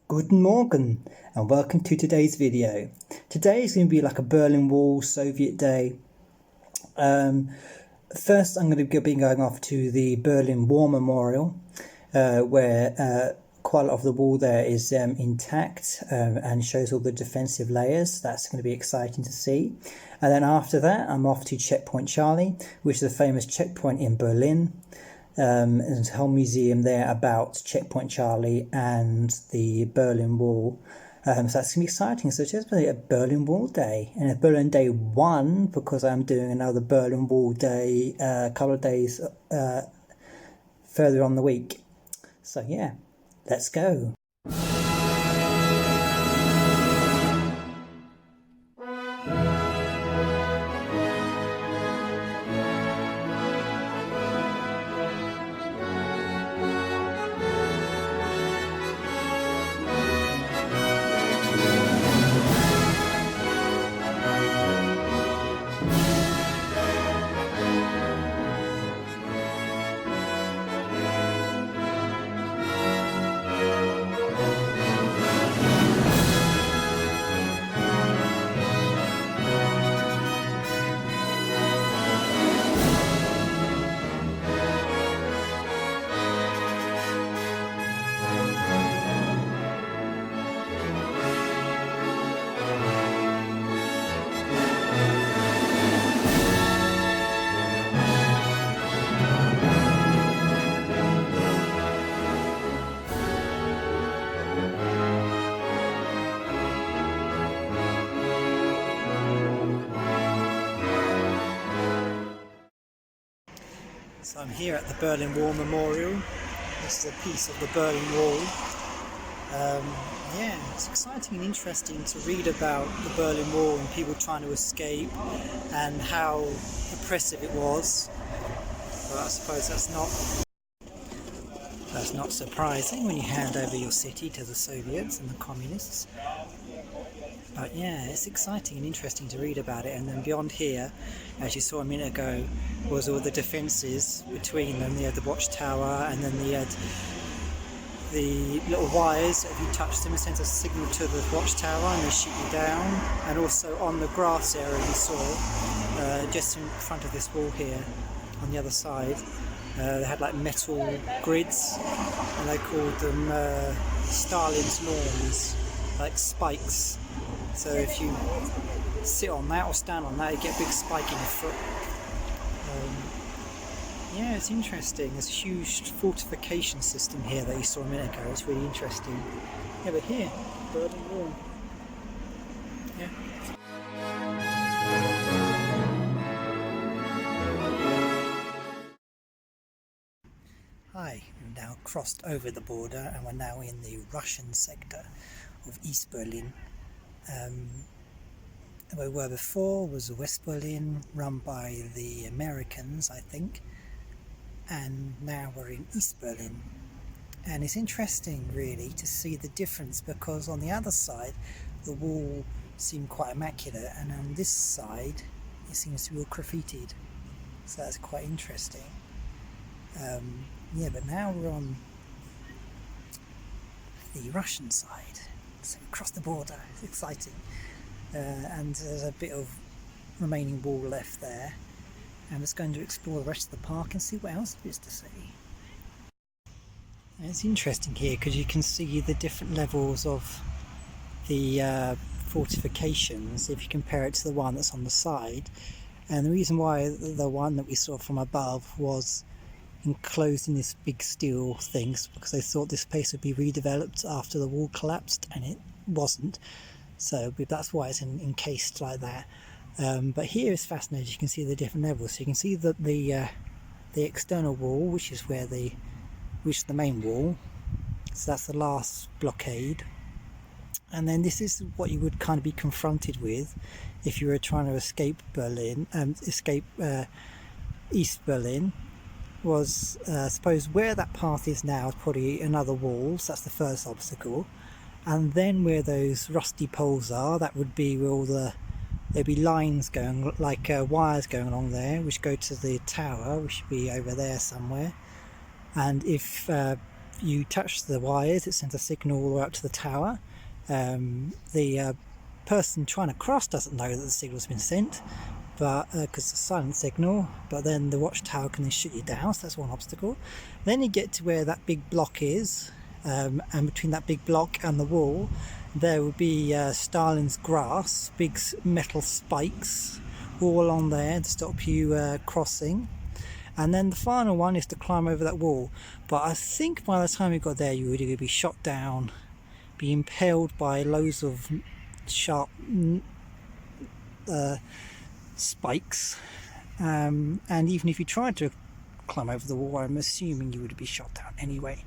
Guten Morgen and welcome to today's video. Today is going to be like a Berlin Wall Soviet day. First I'm going to be going off to the Berlin War Memorial where quite a lot of the wall there is intact and shows all the defensive layers. That's going to be exciting to see. And then after that I'm off to Checkpoint Charlie, which is a famous checkpoint in Berlin. There's a whole museum there about Checkpoint Charlie and the Berlin Wall. So that's going to be exciting. So it's just a Berlin Wall day. And a Berlin Day 1, because I'm doing another Berlin Wall day a couple of days further on the week. So yeah, let's go. So I'm here at the Berlin Wall Memorial. This is a piece of the Berlin Wall. Yeah, it's exciting and interesting to read about the Berlin Wall and people trying to escape and how oppressive it was. But I suppose that's not surprising when you hand over your city to the Soviets and the communists. But yeah, it's exciting and interesting to read about it. And then beyond here, as you saw a minute ago, was all the defences between them. They had the watchtower, and then they had the little wires. If you touch them, it sends a signal to the watchtower and they shoot you down. And also on the grass area you saw, just in front of this wall here, on the other side, they had like metal grids, and they called them Stalin's norms, like spikes. So if you sit on that or stand on that, you get a big spike in your foot. Yeah, it's interesting. There's a huge fortification system here that you saw a minute ago. It's really interesting. Yeah, but here, Berlin Wall. Yeah. Hi, we've now crossed over the border and we're now in the Russian sector of East Berlin. Where we were before was West Berlin, run by the Americans, I think, and now we're in East Berlin. And it's interesting really to see the difference, because on the other side the wall seemed quite immaculate, and on this side it seems to be all graffitied, so that's quite interesting. Yeah, but now we're on the Russian side, so across the border. It's exciting. And there's a bit of remaining wall left there, and it's going to explore the rest of the park and see what else there is to see. And it's interesting here because you can see the different levels of the fortifications if you compare it to the one that's on the side. And the reason why the one that we saw from above was enclosed in this big steel thing is because they thought this place would be redeveloped after the wall collapsed, and it wasn't. So that's why it's encased like that. But here is fascinating. You can see the different levels. So you can see that the external wall, which is the main wall. So that's the last blockade. And then this is what you would kind of be confronted with if you were trying to escape Berlin, East Berlin. Was I suppose where that path is now is probably another wall. So that's the first obstacle. And then where those rusty poles are, that would be where there'd be lines going, like wires going along there, which go to the tower, which should be over there somewhere. And if you touch the wires, it sends a signal all the way up to the tower. The person trying to cross doesn't know that the signal's been sent, but because it's a silent signal, but then the watchtower can then shoot you down, so that's one obstacle. Then you get to where that big block is, and between that big block and the wall there will be Stalin's grass, big metal spikes all along there to stop you crossing. And then the final one is to climb over that wall, but I think by the time you got there you would either be shot down, be impaled by loads of sharp spikes, and even if you tried to climb over the wall, I'm assuming you would be shot down anyway.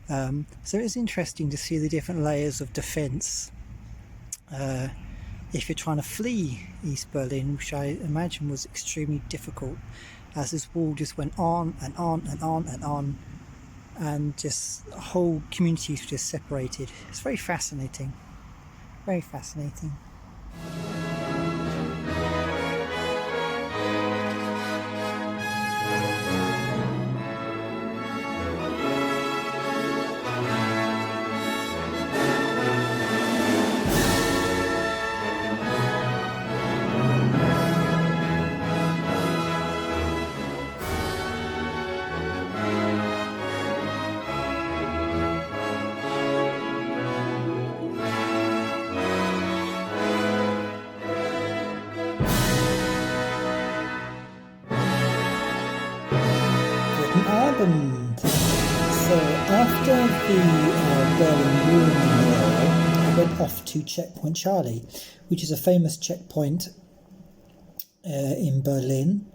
So it's interesting to see the different layers of defence if you're trying to flee East Berlin, which I imagine was extremely difficult, as this wall just went on and on and on and on, and just whole communities were just separated. It's very fascinating, very fascinating. So after the Berlin Wall Memorial, I went off to Checkpoint Charlie, which is a famous checkpoint in Berlin,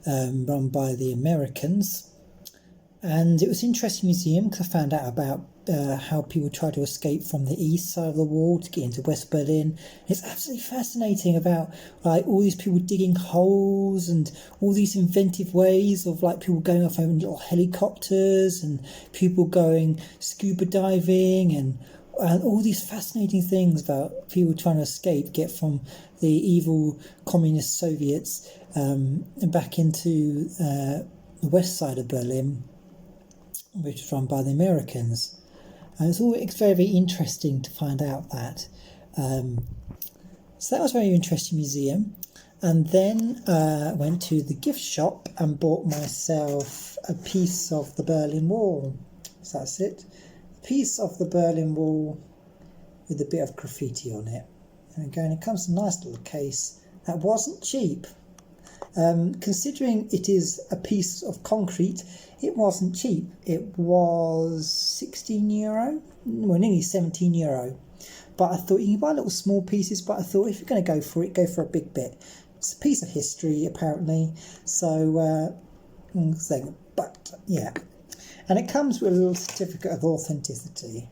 run by the Americans. And it was an interesting museum because I found out about how people try to escape from the east side of the wall to get into West Berlin. It's absolutely fascinating about like all these people digging holes and all these inventive ways of like people going off in little helicopters and people going scuba diving and all these fascinating things about people trying to escape, get from the evil communist Soviets back into the west side of Berlin, which was run by the Americans. And it's always very interesting to find out that. So that was a very interesting museum. And then I went to the gift shop and bought myself a piece of the Berlin Wall. So that's it. A piece of the Berlin Wall with a bit of graffiti on it. And again, it comes in a nice little case. That wasn't cheap. Considering it is a piece of concrete, it wasn't cheap. It was €16, well, nearly €17. But I thought you can buy little small pieces, but I thought if you're going to go for it, go for a big bit. It's a piece of history, apparently. So, but yeah. And it comes with a little certificate of authenticity.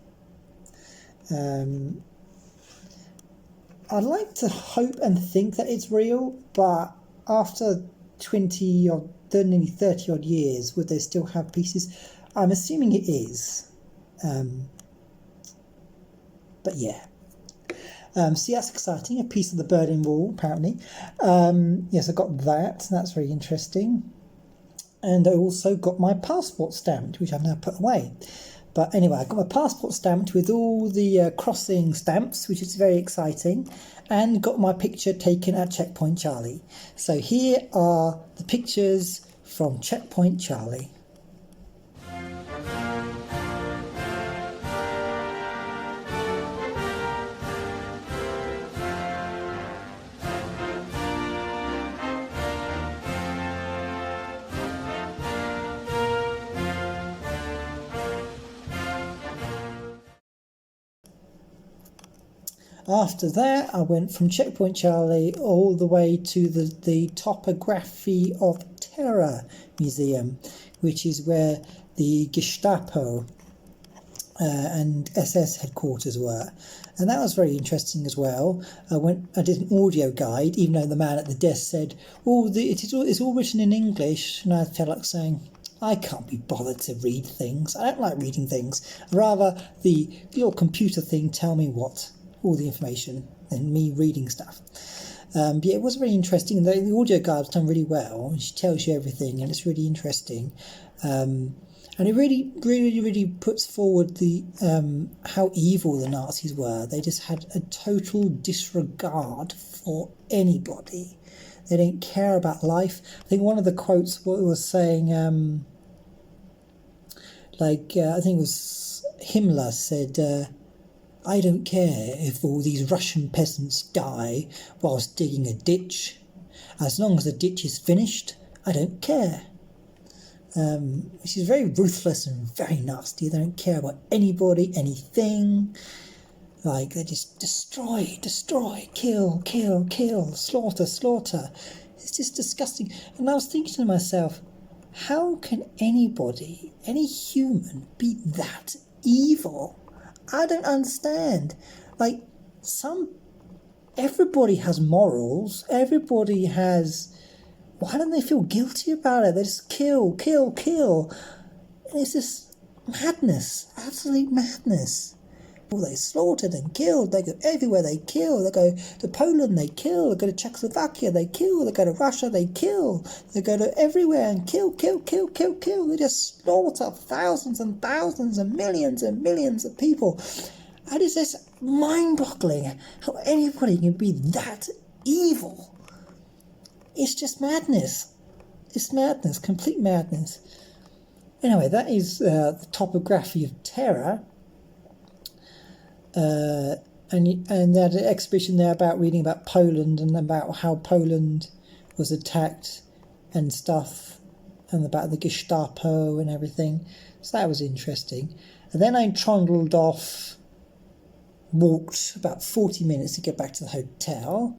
I'd like to hope and think that it's real, but after 20 or nearly 30 odd years, would they still have pieces? I'm assuming it is. But yeah. So that's exciting. A piece of the Berlin Wall, apparently. Yes, I got that. That's very interesting. And I also got my passport stamped, which I've now put away. But anyway, I got my passport stamped with all the crossing stamps, which is very exciting, and got my picture taken at Checkpoint Charlie. So here are the pictures from Checkpoint Charlie. After that, I went from Checkpoint Charlie all the way to the Topography of Terror Museum, which is where the Gestapo and SS headquarters were. And that was very interesting as well. I did an audio guide, even though the man at the desk said, it's all written in English. And I felt like saying, I can't be bothered to read things. I don't like reading things. Rather, the little computer thing tell me all the information than me reading stuff. But yeah, it was very interesting. The audio guide was done really well, and she tells you everything, and it's really interesting. And And it really puts forward the how evil the Nazis were. They just had a total disregard for anybody. They didn't care about life. I think one of the quotes was saying, I think it was Himmler said, I don't care if all these Russian peasants die whilst digging a ditch. As long as the ditch is finished, I don't care. Which is very ruthless and very nasty. They don't care about anybody, anything. Like, they just destroy, kill, slaughter. It's just disgusting. And I was thinking to myself, how can anybody, any human, be that evil? I don't understand. Like, everybody has morals. Everybody has... Why don't they feel guilty about it? They just kill. And it's just madness. Absolute madness. Well, they slaughtered and killed. They go everywhere, they kill. They go to Poland, they kill. They go to Czechoslovakia, they kill. They go to Russia, they kill. They go to everywhere and kill. They just slaughter thousands and thousands and millions of people. And it's just mind-boggling how anybody can be that evil. It's just madness. It's madness, complete madness. Anyway, that is the topography of terror. And they had an exhibition there about reading about Poland and about how Poland was attacked and stuff, and about the Gestapo and everything. So that was interesting. And then I trundled off, walked about 40 minutes to get back to the hotel.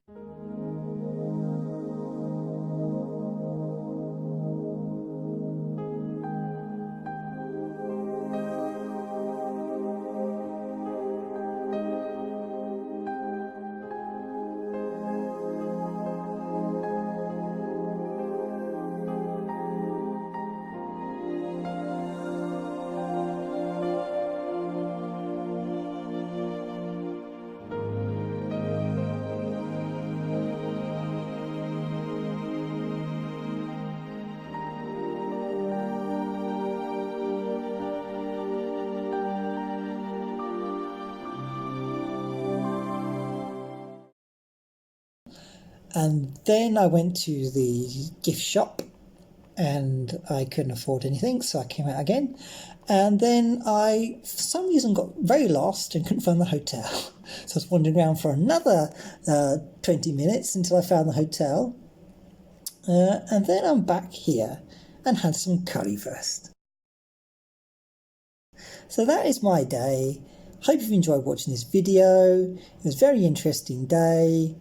And then I went to the gift shop and I couldn't afford anything, so I came out again. And then I, for some reason, got very lost and couldn't find the hotel. So I was wandering around for another 20 minutes until I found the hotel. And then I'm back here and had some currywurst. So that is my day. Hope you've enjoyed watching this video. It was a very interesting day.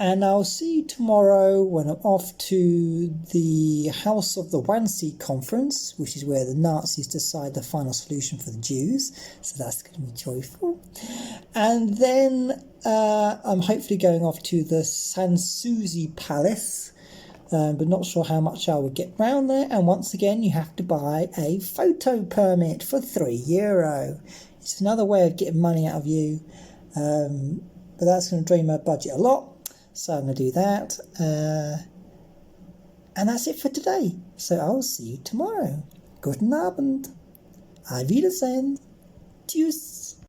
And I'll see you tomorrow when I'm off to the House of the Wannsee conference, which is where the Nazis decide the final solution for the Jews. So that's going to be joyful. And then I'm hopefully going off to the Sanssouci Palace, but not sure how much I will get round there. And once again, you have to buy a photo permit for €3. It's another way of getting money out of you, but that's going to drain my budget a lot. So I'm going to do that. And that's it for today. So I'll see you tomorrow. Guten Abend. Auf Wiedersehen. Tschüss.